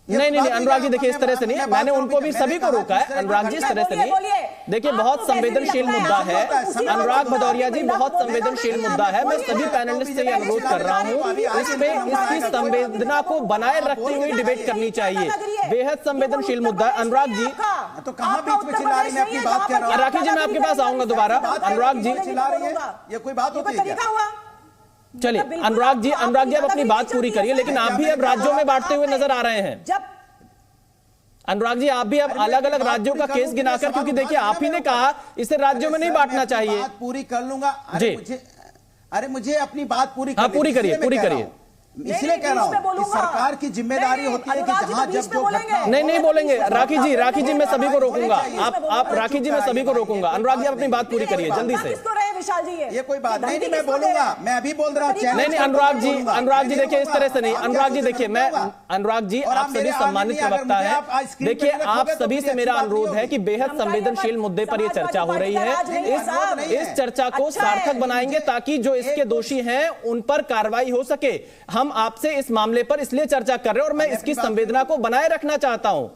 नहीं, अनुराग जी देखिए इस तरह से नहीं, मैंने उनको भी सभी को रोका है। अनुराग जी इस तरह से नहीं, देखिए बहुत संवेदनशील मुद्दा है अनुराग भदौरिया जी, बहुत संवेदनशील मुद्दा है। मैं सभी पैनलिस्ट से ये अनुरोध कर रहा हूँ, इसमें इसकी संवेदना को बनाए रखते हुए डिबेट करनी चाहिए। बेहद संवेदनशील मुद्दा है। अनुराग जी तो कहां बीच में चिल्ला रही है, अपनी बात कह रहा हूं। राखी जी मैं आपके पास आऊंगा दोबारा। अनुराग जी चिल्ला रही है, ये कोई बात होती है क्या? चलिए अनुराग जी आप अपनी बात पूरी करिए, लेकिन आप भी अब राज्यों में बांटते हुए नजर आ रहे हैं। अनुराग जी आप भी अब अलग अलग राज्यों का केस गिनाकर, क्योंकि देखिए आप ही ने कहा इसे राज्यों में नहीं बांटना चाहिए। बात पूरी कर लूंगा जी। अरे मुझे अपनी बात पूरी पूरी करिए। इसलिए कह रहा हूं कि सरकार की जिम्मेदारी होती है कि जहां जब जो घटना नहीं बोलेंगे। राखी जी मैं सभी को रोकूंगा। आप राखी जी मैं सभी को रोकूंगा। अनुराग जी आप अपनी बात पूरी करिए जल्दी से। ये कोई बात नहीं, मैं बोलूंगा, मैं अभी बोल रहा हूँ। नहीं अनुराग जी देखिए इस तरह से नहीं। अनुराग जी देखिए अनुराग जी आप सभी सम्मानित प्रवक्ता है। देखिए आप सभी से मेरा अनुरोध है कि बेहद संवेदनशील मुद्दे पर यह चर्चा हो रही है। इस चर्चा को सार्थक बनाएंगे ताकि जो इसके दोषी हैं उन पर कार्रवाई हो सके। हम आपसे इस मामले पर इसलिए चर्चा कर रहे हैं और मैं इसकी संवेदना को बनाए रखना चाहता हूं,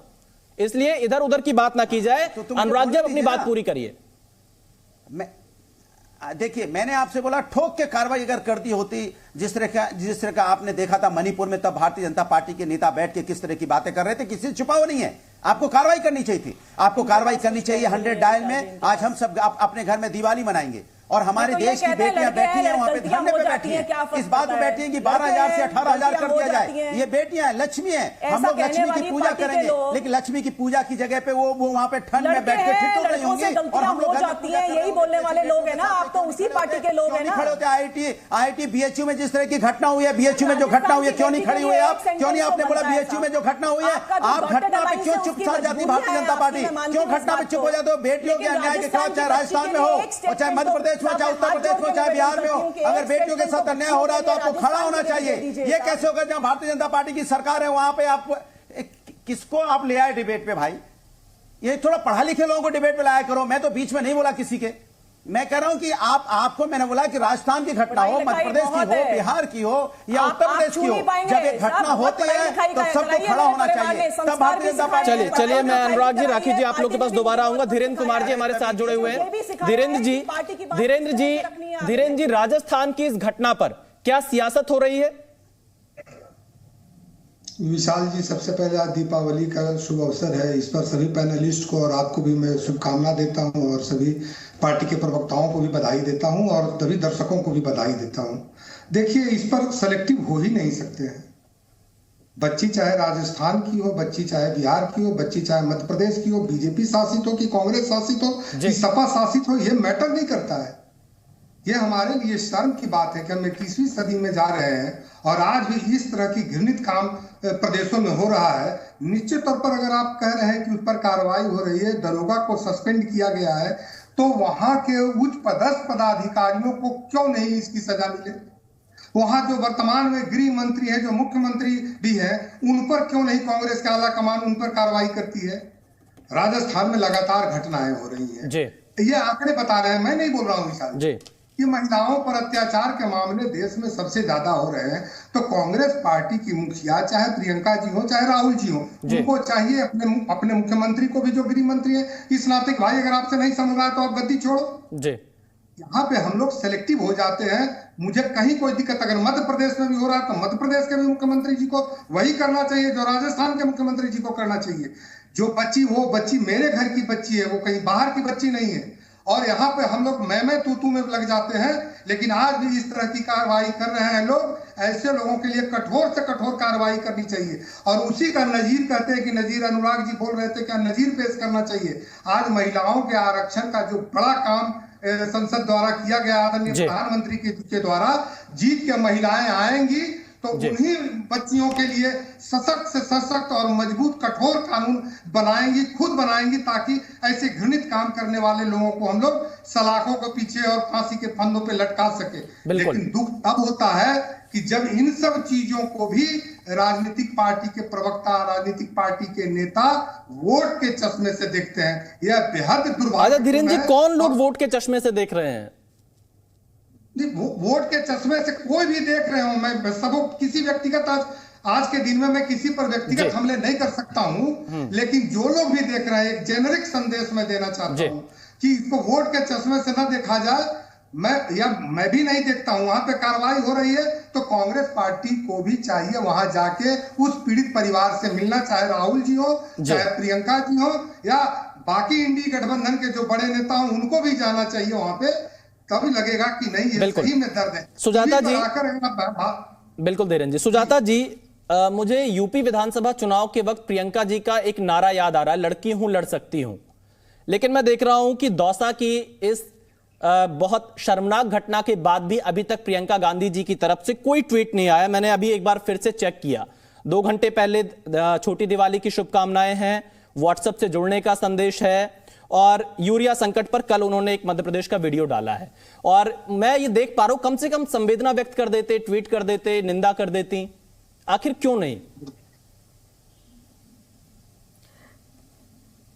इसलिए इधर उधर की बात ना की जाए। अनुराग जी अपनी बात पूरी करिए। देखिए मैंने आपसे बोला ठोक के कार्रवाई अगर कर दी होती, जिस तरह का आपने देखा था मणिपुर में, तब भारतीय जनता पार्टी के नेता बैठ के किस तरह की बातें कर रहे थे, किसी से छुपा हुआ नहीं है। आपको कार्रवाई करनी चाहिए थी, आपको कार्रवाई करनी चाहिए 100 डायल में। आज हम सब अपने घर में दिवाली मनाएंगे और हमारे देश की बेटियां बैठी हैं वहां पे धरने पे बैठी हैं, इस बात में बैठी हैं कि 12,000 से 18,000 कर दिया जाए। ये बेटियां लक्ष्मी हैं, हम लोग लक्ष्मी की पूजा करेंगे, लेकिन लक्ष्मी की पूजा की जगह पे वो वहां पे ठंड में बैठ के ठिठुर रही होंगी और हम लोग यही बोलने वाले लोग हैं ना। आप तो उसी पार्टी के लोग हैं ना। खड़े होते IIT BHU में जिस तरह की घटना हुई है, BHU में जो घटना हुई है, क्यों नहीं खड़ी हुई है आप? क्यों नहीं आपने बोला BHU में जो घटना हुई है? आप घटना पे क्यों चुप साध जाती भारतीय जनता पार्टी? क्यों घटना पे चुप हो जाते हो? बेटियों के अन्याय के खिलाफ, चाहे राजस्थान में हो और चाहे मध्य प्रदेश में, चाहे उत्तर प्रदेश में, चाहे बिहार में हो, अगर बेटियों के साथ अन्याय हो रहा है तो आपको खड़ा होना चाहिए। ये कैसे होगा जहां भारतीय जनता पार्टी की सरकार है वहां पे आप किसको आप ले आए डिबेट पे? भाई ये थोड़ा पढ़ा लिखे लोगों को डिबेट पे लाया करो। मैं तो बीच में नहीं बोला किसी के, मैं कह रहा हूं कि आपको मैंने बोला कि राजस्थान की घटना हो, मध्य प्रदेश की हो, बिहार की हो या उत्तर प्रदेश की हो, जब एक घटना होती है तो सबको खड़ा होना चाहिए, तब भारतीय जनता पार्टी। चलिए मैं अनुराग जी, राखी जी आप लोग के पास दोबारा आऊंगा। धीरेन्द्र कुमार जी हमारे साथ जुड़े हुए हैं। धीरेन्द्र जी राजस्थान की इस घटना पर क्या सियासत हो रही है? विशाल जी सबसे पहले आज दीपावली का शुभ अवसर है, इस पर सभी पैनलिस्ट को और आपको भी मैं शुभकामना देता हूं और सभी पार्टी के प्रवक्ताओं को भी बधाई देता हूं और सभी दर्शकों को भी बधाई देता हूं। देखिए इस पर सेलेक्टिव हो ही नहीं सकते हैं। बच्ची चाहे राजस्थान की हो, बच्ची चाहे बिहार की हो, बच्ची चाहे मध्य प्रदेश की हो, बीजेपी शासित हो कि कांग्रेस शासित हो कि सपा शासित हो, ये मैटर नहीं करता है। ये हमारे लिए शर्म की बात है कि हम 21वीं सदी में जा रहे हैं और आज भी इस तरह की घृणित काम प्रदेशों में हो रहा है। निश्चित तौर पर अगर आप कह रहे हैं कि उस पर कार्रवाई हो रही है, दरोगा को सस्पेंड किया गया है, तो वहां के उच्च पदस्थ पदाधिकारियों को क्यों नहीं इसकी सजा मिले? वहां जो वर्तमान में गृह मंत्री है, जो मुख्यमंत्री भी है, उन पर क्यों नहीं कांग्रेस के आला कमान उन पर कार्रवाई करती है? राजस्थान में लगातार घटनाएं हो रही हैं, ये आंकड़े बता रहे हैं, मैं नहीं बोल रहा हूँ विशाल जी कि महिलाओं पर अत्याचार के मामले देश में सबसे ज्यादा हो रहे हैं। तो कांग्रेस पार्टी की मुखिया चाहे प्रियंका जी हो चाहे राहुल जी हो, उनको चाहिए अपने मुख्यमंत्री को भी जो गृह मंत्री है इस नाते कि भाई अगर आपसे नहीं समझ रहा है तो आप गद्दी छोड़ो। यहाँ पे हम लोग सेलेक्टिव हो जाते हैं। मुझे कहीं कोई दिक्कत अगर मध्य प्रदेश में भी हो रहा है तो मध्य प्रदेश के भी मुख्यमंत्री जी को वही करना चाहिए जो राजस्थान के मुख्यमंत्री जी को करना चाहिए। जो बच्ची, वो बच्ची मेरे घर की बच्ची है, वो कहीं बाहर की बच्ची नहीं है। और यहाँ पे हम लोग मैं तू में लग जाते हैं, लेकिन आज भी इस तरह की कार्रवाई कर रहे हैं लोग। ऐसे लोगों के लिए कठोर से कठोर कार्रवाई करनी चाहिए और उसी का नजीर कहते हैं कि नजीर अनुराग जी बोल रहे थे क्या नजीर पेश करना चाहिए। आज महिलाओं के आरक्षण का जो बड़ा काम संसद द्वारा किया गया, आदरणीय प्रधानमंत्री के द्वारा, जीत के महिलाएं आएंगी तो उन्हीं बच्चियों के लिए सशक्त से सशक्त और मजबूत कठोर कानून बनाएंगी, खुद बनाएंगी, ताकि ऐसे घृणित काम करने वाले लोगों को हम लोग सलाखों के पीछे और फांसी के फंदों पे लटका सके। लेकिन दुख तब होता है कि जब इन सब चीजों को भी राजनीतिक पार्टी के प्रवक्ता, राजनीतिक पार्टी के नेता वोट के चश्मे से देखते हैं। यह बेहद दुर्भाग्य। धीरेन्द्र जी, कौन लोग वोट के चश्मे से देख रहे हैं? वोट के चश्मे से कोई भी देख रहे हो, मैं सब किसी व्यक्तिगत आज के दिन में मैं किसी पर व्यक्तिगत हमले नहीं कर सकता हूं, लेकिन जो लोग भी देख रहे हैं एक जेनरिक संदेश मैं देना चाहता हूं कि इसको वोट के चश्मे से न देखा जाए। मैं भी नहीं देखता हूं। वहां पे कार्रवाई हो रही है तो कांग्रेस पार्टी को भी चाहिए वहां जाके उस पीड़ित परिवार से मिलना, चाहे राहुल जी हो, चाहे प्रियंका जी हो, या बाकी इंडी गठबंधन के जो बड़े नेता हो, उनको भी जाना चाहिए वहां पे। तभी लगेगा कि नहीं ये सही में दर्द है। सुजाता जी, बिल्कुल धीरेन्द्र जी। सुजाता जी, मुझे यूपी विधानसभा चुनाव के वक्त प्रियंका जी का एक नारा याद आ रहा है, लड़की हूं लड़ सकती हूं। लेकिन मैं देख रहा हूं कि दौसा की इस बहुत शर्मनाक घटना के बाद भी अभी तक प्रियंका गांधी जी की तरफ से कोई ट्वीट नहीं आया। मैंने अभी एक बार फिर से चेक किया, 2 घंटे पहले छोटी दिवाली की शुभकामनाएं हैं, व्हाट्सएप से जुड़ने का संदेश है, और यूरिया संकट पर कल उन्होंने एक मध्य प्रदेश का वीडियो डाला है। और मैं ये देख पा रहा हूं, कम से कम संवेदना व्यक्त कर देते, ट्वीट कर देते, निंदा कर देती, आखिर क्यों नहीं?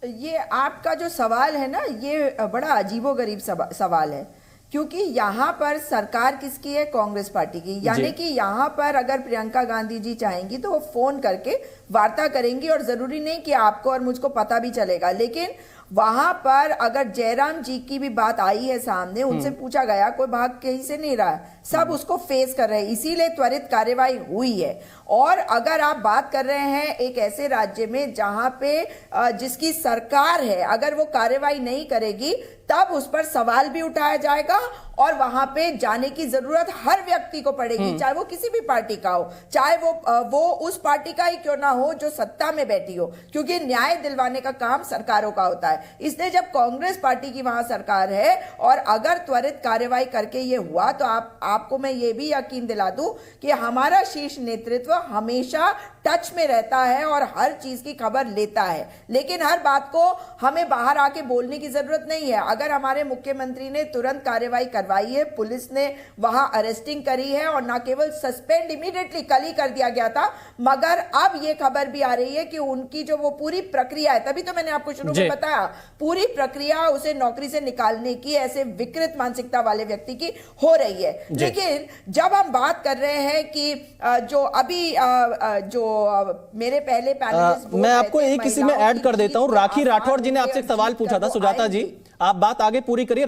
ये आपका जो सवाल है ना, ये बड़ा अजीबोगरीब सवाल है, क्योंकि यहाँ पर सरकार किसकी है? कांग्रेस पार्टी की। यानी कि यहाँ पर अगर प्रियंका गांधी जी चाहेंगी तो वो फोन करके वार्ता करेंगी, और जरूरी नहीं कि आपको और मुझको पता भी चलेगा। लेकिन वहां पर अगर जयराम जी की भी बात आई है सामने, उनसे पूछा गया, कोई भाग कहीं से नहीं रहा, सब उसको फेस कर रहे हैं, इसीलिए त्वरित कार्यवाही हुई है। और अगर आप बात कर रहे हैं एक ऐसे राज्य में जहां पे जिसकी सरकार है, अगर वो कार्यवाही नहीं करेगी तब उस पर सवाल भी उठाया जाएगा, और वहां पे जाने की जरूरत हर व्यक्ति को पड़ेगी, चाहे वो किसी भी पार्टी का हो, चाहे वो उस पार्टी का ही क्यों ना हो जो सत्ता में बैठी हो, क्योंकि न्याय दिलवाने का काम सरकारों का होता है। इसलिए जब कांग्रेस पार्टी की वहां सरकार है और अगर त्वरित कार्यवाही करके ये हुआ, तो आपको मैं ये भी यकीन दिला दूं कि हमारा शीर्ष नेतृत्व हमेशा टच में रहता है और हर चीज की खबर लेता है। लेकिन हर बात को हमें बाहर आके बोलने की जरूरत नहीं है। अगर हमारे मुख्यमंत्री ने तुरंत कार्यवाही करवाई है, पुलिस ने वहां अरेस्टिंग करी है, और ना केवल सस्पेंड इमीडिएटली कल ही कर दिया गया था, मगर अब ये खबर भी आ रही है कि उनकी जो वो पूरी प्रक्रिया है, तभी तो मैंने आपको शुरू में बताया, पूरी प्रक्रिया उसे नौकरी से निकालने की ऐसे विकृत मानसिकता वाले व्यक्ति की हो रही है। लेकिन जब हम बात कर रहे हैं कि जो अभी जो मेरे पहले पैनलिस्ट, मैं आपको एक किसी में ऐड कर देता हूं, राखी राठौड़ जी ने आपसे एक सवाल पूछा था। सुजाता जी, आप बात आगे पूरी करिए।